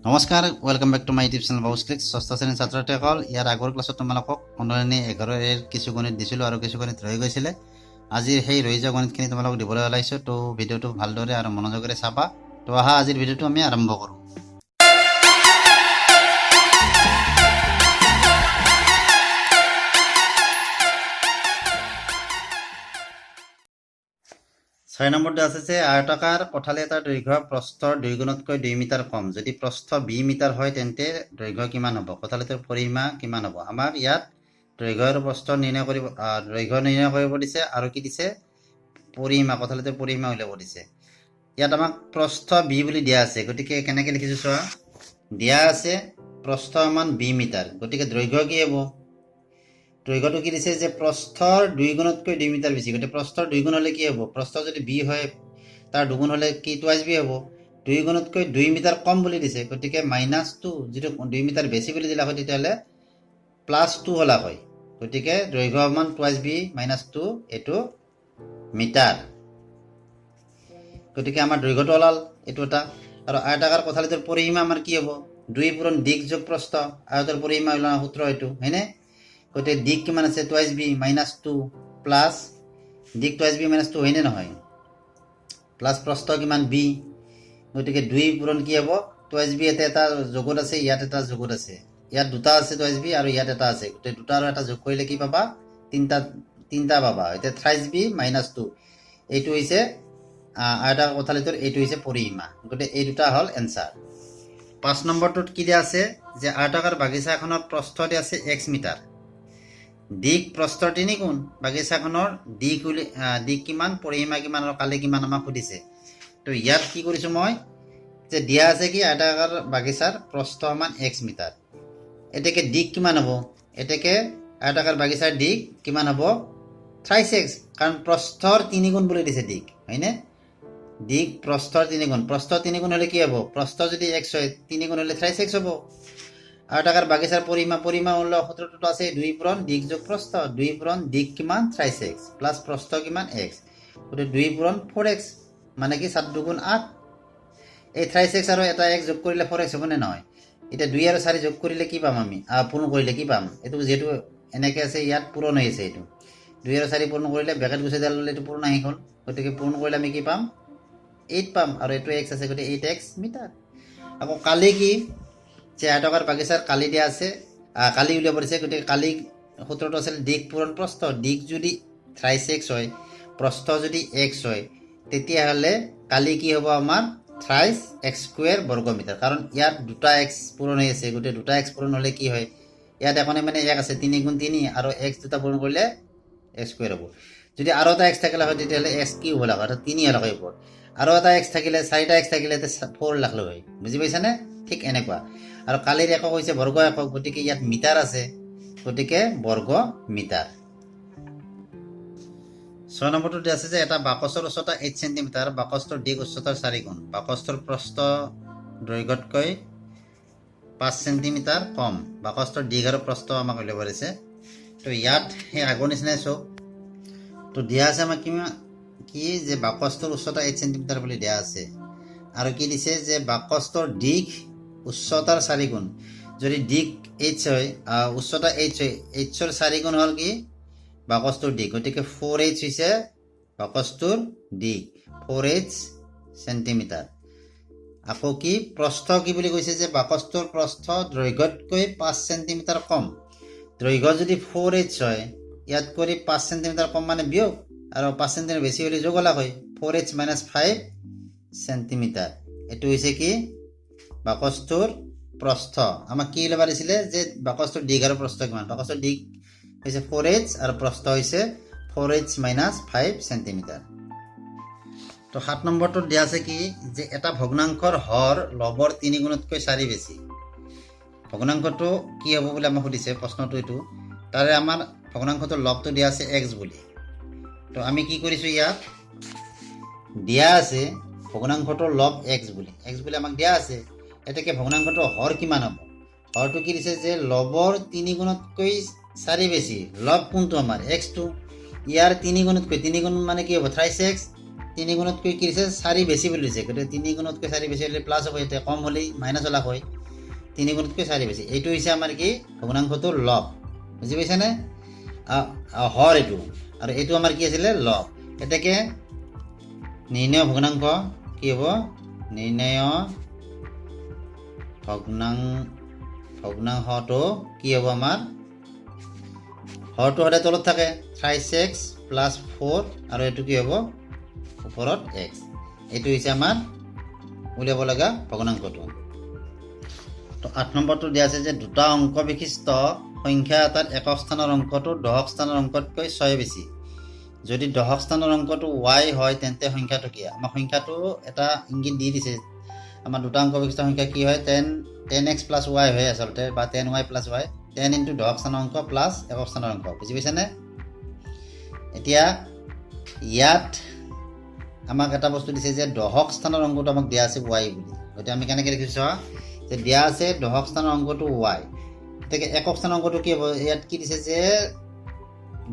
নমস্কাৰ welcome back to my YouTube channel Babu's clicks ষষ্ঠ শ্ৰেণীৰ ছাত্ৰসকল ইয়াৰ আগৰ ক্লাছত তোমালোকক 15 এৰ কিছু গণিত দিছিলোঁ আৰু কিছু গণিত ৰৈ গৈছিলে আজি সেই ৰৈ যোৱা গণিতখিনি তোমালোকক দিবলৈ ওলাইছো তো ভিডিওটো ভালদৰে আৰু মনোযোগেৰে চাবা তো আহা আজিৰ ভিডিওটো আমি আৰম্ভ কৰোঁ 6 নম্বৰটো আছে আয়তাকাৰ কঠালি এটাৰ দৈৰ্ঘ্য প্ৰস্থৰ 2 গুণতকৈ 2 মিটাৰ কম যদি প্ৰস্থ 20 মিটাৰ হয় তেন্তে দৈৰ্ঘ্য কিমান হ'ব কঠালিটোৰ পৰিসীমা কিমান হ'ব আমাক ইয়াত দৈৰ্ঘ্য আৰু প্ৰস্থ নিৰ্ণয় কৰিব দিছে আৰু কি দিছে পৰিসীমা কঠালিটোৰ পৰিসীমা উলিয়াব দিছে ইয়াত আমাক প্ৰস্থ 20 বুলি দিয়া আছে গতিকে কেনেকৈ লিখিছো চোৱা দিয়া আছে প্ৰস্থ মান 20 মিটাৰ গতিকে দৈৰ্ঘ্য কি হ'ব দৈৰ্ঘ্যটো কি দিছে যে প্ৰস্থৰ 2 গুণতকৈ 2 মিটাৰ বেছি গতিকে প্ৰস্থৰ 2 গুণ হলে কি হ'ব প্ৰস্থ যদি b হয় তাৰ 2 গুণ হলে কি টুৱাইস b হ'ব 2 গুণতকৈ 2 মিটাৰ কম বুলি দিছে গতিকে -2 যেটো 2 মিটাৰ বেছি বুলি দিলা হয় তেতিয়ালে +2 হলা হয় গতিকে দৈৰ্ঘ্য মান টুৱাইস b -2 এটো মিটাৰ গতিকে আমাৰ দৈৰ্ঘ্যটো ওলাল এটো এটা আৰু আয়তাকাৰ কঠালিটোৰ পৰিসীমা আমাৰ কি হ'ব 2 পূৰণ দিক যোগ প্ৰস্থ আয়তৰ পৰিসীমা ওলোৱা সূত্ৰ এটো হয়নে গতে দিক কিমান আছে টুৱাইস b -2 প্লাস দিক টুৱাইস b -2 হয়নে নহয় প্লাস প্ৰস্থ কিমান b গতিকে 2 পূৰণ কি হ'ব টুৱাইস b এটা যোগত আছে ইয়াত এটা যোগত আছে ইয়াত দুটা আছে টুৱাইস b আৰু ইয়াত এটা আছে গতে দুটা আৰু এটা যোগ কৰিলে কি পাবা তিনটা পাবা এটা থ্ৰাইস b -2 এইটো হৈছে আয়তাকাৰ কঠালিটোৰ এইটো হৈছে পৰিসীমা গতে এই দুটা হল এনসাৰ 5 নম্বৰটোত কি দিয়া আছে যে আয়তাকাৰ বাগিচাখনৰ প্ৰস্থ দিয়া আছে x মিটাৰ দিক প্ৰস্থৰ 3 গুণ বাগিচাখনৰ দিক কিমান পৰিসীমা কিমান আৰু কালি কিমান আমাক সুধিছে তো ইয়াত কি কৰিছো মই যে দিয়া আছে কি আয়তাকাৰ বাগিচাৰ প্ৰস্থ মান x মিটাৰ এতেকে দিক কিমান হ'ব এতেকে আয়তাকাৰ বাগিচাৰ দিক কিমান হ'ব থ্ৰাইস x কাৰণ প্ৰস্থৰ 3 গুণ বুলি দিছে দিক হয়নে দিক প্ৰস্থৰ 3 গুণ প্ৰস্থ 3 গুণ হলে কি হ'ব প্ৰস্থ যদি x হয় 3 গুণ হলে থ্ৰাইস x হ'ব আয়তাকাৰ বাগিচাৰ পৰিসীমা হল সূত্ৰটো আছে 2 পূৰণ দিক যোগ প্ৰস্থ 2 পূৰণ দিক কিমান থ্ৰাইস x প্লাস প্ৰস্থ কিমান x গতে 2 পূৰণ 4x মানে কি 7 দুগুণ 8 এই থ্ৰাইস x আৰু এটা x যোগ কৰিলে 4x হ'ব নে নহয় এটা 2 আৰু 4 যোগ কৰিলে কি পাম আমি পূৰণ কৰিলে কি পাম এটো যেটো এনেকে আছে ইয়াত পূৰণ হৈ আছে এটো 2 আৰু 4 পূৰণ কৰিলে ব্ৰেকেট গুছে দিলে এটো পূৰণ আহি গল গতিকে পূৰণ কৰিলে আমি কি পাম 8 পাম আৰু এটো x আছে গতে 8x মিটাৰ আকৌ কালি কি যে আয়তাকাৰ বাগিচাৰ কালি দিয়া আছে কালি উলিয়াব দিছে গতিকে কালি সূত্ৰটো আছিল দিক পূৰণ প্ৰস্থ দিক যদি থ্ৰাইস x হয় প্ৰস্থ যদি x হয় তেতিয়া হলে কালি কি হ'ব আমাৰ থ্ৰাইস x স্কয়াৰ বৰ্গ মিটাৰ কাৰণ ইয়াত দুটা x পূৰণ হৈ আছে গতে দুটা x পূৰণ হলে কি হয় ইয়াত এখনে মানে 1 আছে 3 গুণ 3 আৰু x দুটা পূৰণ কৰিলে x স্কয়াৰ হ'ব যদি আৰু এটা x থাকিলে হয় তেতিয়ালে x কি হ'ব লাগা 3 হলা হয় আৰু এটা x থাকিলে 4টা x থাকিলে 4 লাখলৈ হয় বুজি পাইছানে ঠিক এনেকুৱা আৰু কালিৰ একক হৈছে বৰ্গ একক গতিকে ইয়াত মিটাৰ আছে গতিকে বৰ্গ মিটাৰ 6 নম্বৰটো আছে যে এটা বাকচৰ উচ্চতা 8 সেমি বাকচটোৰ দিক উচ্চতাৰ 4 গুণ বাকচটোৰ প্ৰস্থ দৈৰ্ঘ্যতকৈ 5 সেমি কম বাকচটোৰ দিক আৰু প্ৰস্থ আমাক উলিয়াব দিছে তো ইয়াত হে আগৰ নিচিনাই চক তো দিয়া আছে আমাক কি যে বাকচটোৰ উচ্চতা 8 সেমি বুলি দিয়া আছে আৰু কি দিছে যে বাকচটোৰ দিক উচ্চতাৰ 4 গুণ যদি দিক h হয় উচ্চতা h হয় h ৰ 4 গুণ হল কি বাকচটোৰ দিক গতিকে 4h হৈছে বাকচটোৰ দিক 4h সেন্টিমিটাৰ আকৌ কি প্ৰস্থ কি বুলি কৈছে যে বাকচটোৰ প্ৰস্থ দৈৰ্ঘ্যতকৈ 5 সেন্টিমিটাৰ কম দৈৰ্ঘ্য যদি 4h হয় ইয়াত কৰি 5 সেন্টিমিটাৰ কম মানে বিয়োগ আৰু 5 সেন্টিমিটাৰ বেছি হলে যোগ হলা হয় 4h - 5 সেন্টিমিটাৰ এটো হৈছে কি বাকচটোৰ প্ৰস্থ আমাক কি লবা দিছিলে যে বাকচটোৰ দিক আৰু প্ৰস্থ কিমান বাকচটোৰ দিক হৈছে 4h আৰু প্ৰস্থ হৈছে 4h - 5 সেন্টিমিটাৰ তো 7 নম্বৰটো দিয়া আছে কি যে এটা ভগ্নাংশৰ হৰ লবৰ 3 গুণতকৈ 4 বেছি ভগ্নাংশটো কি হ'ব বুলি আমাক সুধিছে প্ৰশ্নটো এটো তাৰে আমাৰ ভগ্নাংশটোৰ লবটো দিয়া আছে x বুলি তো আমি কি কৰিছো ইয়াত দিয়া আছে ভগ্নাংশটোৰ লব x বুলি আমাক দিয়া আছে এটাকে ভগ্নাংশটোৰ হৰ কিমান হ'ব হৰটো কি দিছে যে লবৰ 3 গুণতকৈ 4 বেছি লব কোনটো আমাৰ x টো ইয়াৰ 3 গুণতকৈ 3 গুণ মানে কি হ'ব থ্ৰাইস x তিনি গুণতকৈ কি দিছে 4 বেছি বুলি দিছে গতিকে 3 গুণতকৈ 4 বেছি হ'লে প্লাছ হ'ব এতিয়া কম হ'লে মাইনাছ হ'লা হয় 3 গুণতকৈ 4 বেছি এইটো হৈছে আমাৰ কি ভগ্নাংশটোৰ লব বুজি পাইছানে হৰ এইটো আৰু এইটো আমাৰ কি আছিলে লব এতেকে নিৰ্ণয় ভগ্নাংশ কি হ'ব নিৰ্ণয় ভগ্নাংশটো কি হ'ব আমাৰ হৰটো সদায় তলত থাকে 3x + 4 আৰু এইটো কি হ'ব ওপৰত x এইটো হৈছে আমাৰ উলিয়াব লগা ভগ্নাংশটো তো 8 নম্বৰটো দিয়া আছে যে দুটা অংক বিশিষ্ট সংখ্যা এটাৰ একক স্থানৰ অংকটো দশক স্থানৰ অংকতকৈ 6 বেছি যদি দশক স্থানৰ অংকটো y হয় তেন্তে সংখ্যাটো কি আমাৰ সংখ্যাটো এটা ইংগিত দি দিছে আমাৰ দুটা অংক বিশিষ্ট সংখ্যা কি হয় 10x + y হয় আসলতে বা 10y + y 10 * দশক স্থানৰ অংক প্লাছ একক স্থানৰ অংক বুজি পাইছানে এতিয়া ইয়াত আমাক এটা বস্তু দিছে যে দশক স্থানৰ অংকটো আমাক দিয়া আছে y বুলি গতিকে আমি কেনেকৈ লিখিছো যে দিয়া আছে দশক স্থানৰ অংকটো y এতেকে একক স্থানৰ অংকটো কি হ'ব ইয়াত কি দিছে যে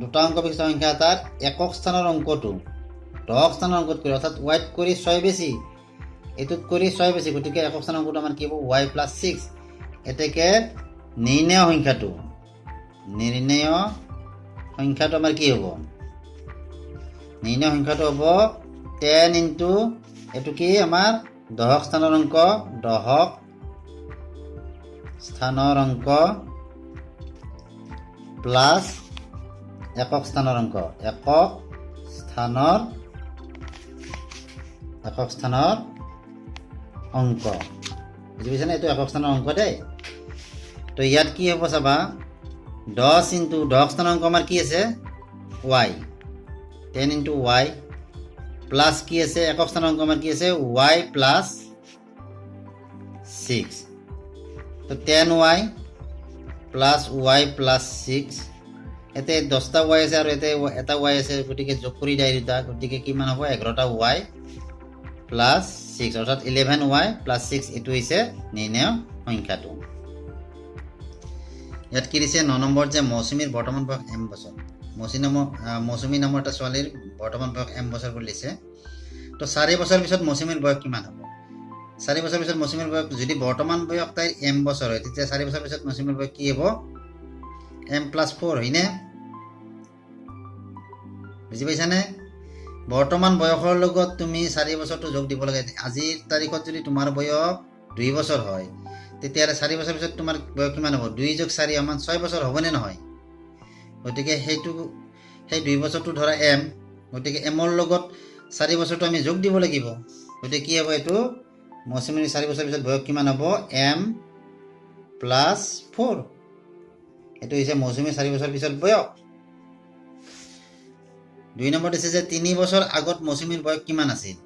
দুটা অংক বিশিষ্ট সংখ্যা এটাৰ একক স্থানৰ অংকটো দশক স্থানৰ অংকতকৈ অৰ্থাৎ y কৰি 6 বেছি এটুত কৰি 6 বেছি গতিকে একক স্থানৰ অংকটো আমাৰ কি হ'ব y + 6 এতেকে নিৰ্ণয় সংখ্যাটো আমাৰ কি হ'ব নিৰ্ণয় সংখ্যাটো হ'ব 10 ইনটু এটো কি আমাৰ দশক স্থানৰ অংক প্লাস একক স্থানৰ অংক বুজি পাইছানে এইটো একক স্থানৰ অংক দেই তো ইয়াত কি হ'ব চাবা 10 ইনটু দশক স্থানৰ অংক আমাৰ কি আছে y 10 ইনটু y প্লাস কি আছে একক স্থানৰ অংক আমাৰ কি আছে y + 6 তো 10y + y + 6 এতে 10টা y আছে আৰু এতে এটা y আছে গতিকে যোগ কৰি যায় দুটা গতিকে কিমান হ'ব 11টা y + 6 অৰ্থাৎ 11y + 6 এটো হৈছে নিৰ্ণয় সংখ্যাটো ইয়াত কি দিছে 9 নম্বৰ যে মৌচুমীৰ বৰ্তমান বয়স m বছৰ মৌচুমী নামৰ এটা ছোৱালীৰ বৰ্তমান বয়স m বছৰ বুলি দিছে তো 4 বছৰ পিছত মৌচুমীৰ বয়স কিমান হ'ব 4 বছৰ পিছত মৌচুমীৰ বয়স যদি বৰ্তমান বয়স তাইৰ m বছৰ হয় তেতিয়া 4 বছৰ পিছত মৌচুমীৰ বয়স কি হ'ব m + 4 হয়নে বুজি পাইছানে বৰ্তমান বয়সৰ লগত তুমি 4 বছৰটো যোগ দিব লাগে আজিৰ তাৰিখত যদি তোমাৰ বয়স 2 বছৰ হয় তেতিয়া 4 বছৰ পিছত তোমাৰ বয়স কিমান হ'ব 2 + 4 সমান 6 বছৰ হ'বনে নহয় গতিকে সেই 2 বছৰটো ধৰা m গতিকে m ৰ লগত 4 বছৰটো আমি যোগ দিব লাগিব গতিকে কি হ'ব এটো মৌচুমীৰ 4 বছৰ পিছত বয়স কিমান হ'ব m + 4 এটো হৈছে মৌচুমীৰ 4 বছৰ পিছত বয়স 2 নম্বৰ দিছে যে 3 বছৰ আগত মৌচুমীৰ বয়স কিমান আছিল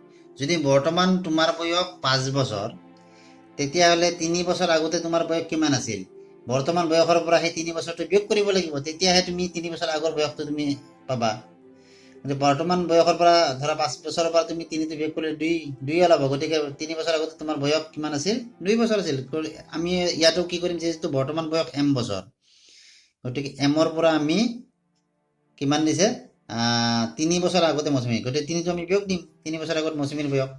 যদি বৰ্তমান তোমাৰ বয়স 5 বছৰ তেতিয়া হলে 3 বছৰ আগতে তোমাৰ বয়স কিমান আছিল বৰ্তমান বয়সৰ পৰা সেই 3 বছৰটো বিয়োগ কৰিব লাগিব তেতিয়াহে তুমি 3 বছৰ আগৰ বয়সটো তুমি পাবা মানে বৰ্তমান বয়সৰ পৰা ধৰা 5 বছৰৰ পৰা তুমি 3 টো বিয়োগ কৰিলে 2 ওলাব গতিকে 3 বছৰ আগতে তোমাৰ বয়স কিমান আছিল 2 বছৰ আছিল আমি ইয়াতো কি কৰিম যেহেতু বৰ্তমান বয়স m বছৰ গতিকে m ৰ পৰা আমি কিমান দিছে 3 বছৰ আগতে মৌচুমী গতিকে 3 টো আমি বিয়োগ দিম 3 বছৰ আগত মৌচুমীৰ বয়স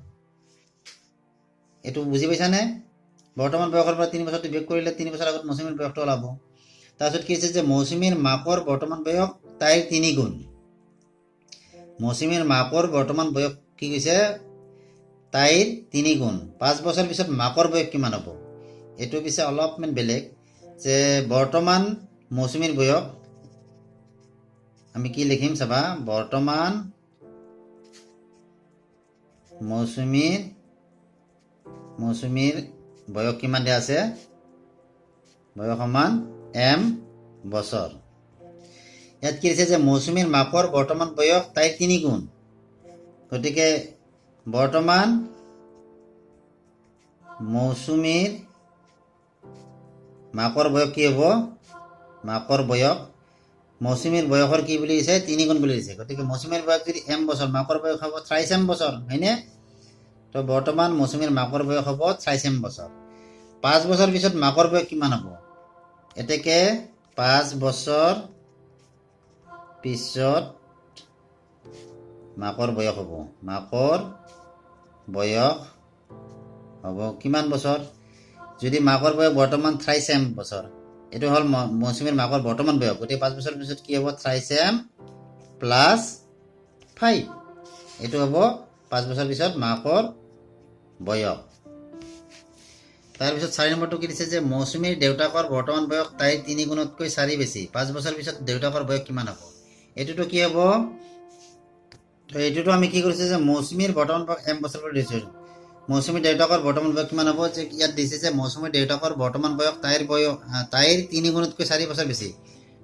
এটো বুজি পাইছানে বৰ্তমান বয়সৰ পৰা 3 বছৰটো বিয়োগ কৰিলে 3 বছৰ আগত মৌচুমীৰ বয়সটো ওলাব তাৰপিছত কি আছে যে মৌচুমীৰ মাকৰ বৰ্তমান বয়স তাইৰ 3 গুণ মৌচুমীৰ মাকৰ বৰ্তমান বয়স কি কৈছে তাইৰ 3 গুণ 5 বছৰ পিছত মাকৰ বয়স কিমান হ'ব এটো পিছে অলপমান বেলেগ যে বৰ্তমান মৌচুমীৰ বয়স আমি কি লিখিম চাবা বৰ্তমান মৌচুমীৰ বয়স কিমান দিয়া আছে বয়স সমান m বছৰ ইয়াত কি আছে যে মৌচুমীৰ মাকৰ বৰ্তমান বয়স তাইৰ 3 গুণ গতিকে বৰ্তমান মৌচুমীৰ মাকৰ বয়স কি হ'ব মাকৰ বয়স মৌচুমীৰ বয়সৰ কি বুলি দিছে 3 গুণ বুলি দিছে গতিকে মৌচুমীৰ বয়স যদি m বছৰ মাকৰ বয়স হ'ব 3m বছৰ হয়নে তো বৰ্তমান মৌচুমীৰ মাকৰ বয়স হ'ব 3m বছৰ 5 বছৰ পিছত মাকৰ বয়স কিমান হ'ব এতেকে 5 বছৰ পিছত মাকৰ বয়স হ'ব মাকৰ বয়স হ'ব কিমান বছৰ যদি মাকৰ বয়স বৰ্তমান থ্ৰাইচেম বছৰ এইটো হ'ল মৌচুমীৰ মাকৰ বৰ্তমান বয়স গতিকে 5 বছৰ পিছত কি হ'ব থ্ৰাইচেম প্লাছ 5 এইটো হ'ব 5 বছৰ পিছত মাকৰ বয়স তাৰপিছত 4 নম্বৰটো কি দিছে যে মৌচুমীৰ দেউতাকৰ বৰ্তমান বয়স তাইৰ 3 গুণতকৈ 4 বেছি 5 বছৰ পিছত দেউতাকৰ বয়স কিমান হ'ব এইটোতো কি হ'ব তো এইটোতো আমি কি কৰিছে যে মৌচুমীৰ বৰ্তমান বয়স m বছৰ কৰি দিছো মৌচুমীৰ দেউতাকৰ বৰ্তমান বয়স কিমান হ'ব যে ইয়াত দিছে যে মৌচুমীৰ দেউতাকৰ বৰ্তমান বয়স তাইৰ 3 গুণতকৈ 4 বছৰ বেছি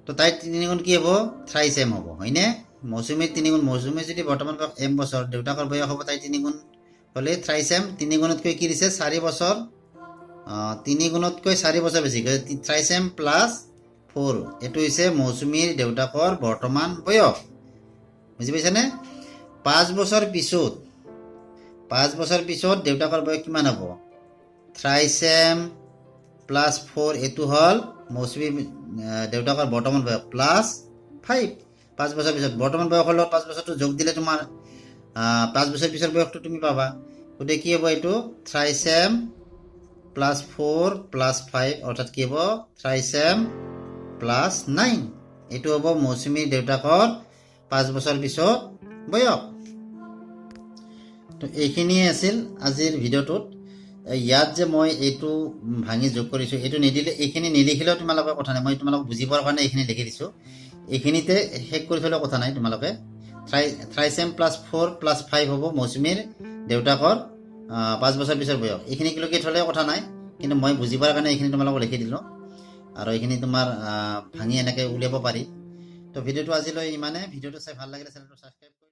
তো তাইৰ 3 গুণ কি হ'ব থ্ৰাইচেম হ'ব হয়নে মৌচুমীৰ 3 গুণ মৌচুমী যদি বৰ্তমান বয়স m বছৰ দেউতাকৰ বয়স হ'ব তাইৰ 3 গুণ হলে থ্ৰাইচেম 3 গুণতকৈ কি দিছে 4 বছৰ 3 গুণতকৈ 4 বছৰ বেছি থ্ৰাইচেম প্লাছ 4 এইটো হৈছে মৌচুমীৰ দেউতাকৰ বৰ্তমান বয়স বুজি পাইছানে 5 বছৰ পিছত দেউতাকৰ বয়স কিমান হ'ব থ্ৰাইচেম প্লাছ 4 এইটো হ'ল মৌচুমীৰ দেউতাকৰ বৰ্তমান বয়স প্লাছ 5 5 বছৰ পিছত বৰ্তমান বয়সৰ লগত 5 বছৰটো যোগ দিলে তোমাৰ 5 বছৰ পিছৰ বয়সটো তুমি পাবা গতিকে কি হ'ব এইটো থ্ৰাইচেম প্লাছ 4 প্লাছ 5 অৰ্থাৎ কি হ'ব থ্ৰাইচেম প্লাছ 9 এইটো হ'ব মৌচুমীৰ দেউতাকৰ 5 বছৰ পিছত বয়স তো এইখিনিয়ে আছিল আজিৰ ভিডিঅ'টোত ইয়াত যে মই এইটো ভাঙি যোগ কৰিছো এইটো নিদিলে এইখিনি নিলিখিলেও তোমালোকৰ কথা নাই মই তোমালোকক বুজি পোৱাৰ কাৰণে এইখিনি লিখি দিছো এইখিনিতে শেষ কৰি থলেও কথা নাই তোমালোকে থ্ৰাইচেম প্লাছ 4 প্লাছ 5 হ'ব মৌচুমীৰ দেউতাকৰ 5 বছৰ পিছৰ বয়স এইখিনি কিলকি থলেও কথা নাই কিন্তু মই বুজি পোৱাৰ কাৰণে এইখিনি তোমালোকক লিখি দিলোঁ আৰু এইখিনি তোমাৰ ভাঙি এনেকৈ উলিয়াব পাৰি তো ভিডিঅ'টো আজিলৈ ইমানে ভিডিঅ'টো চাই ভাল লাগিলে চেনেলটো ছাবস্ক্ৰাইব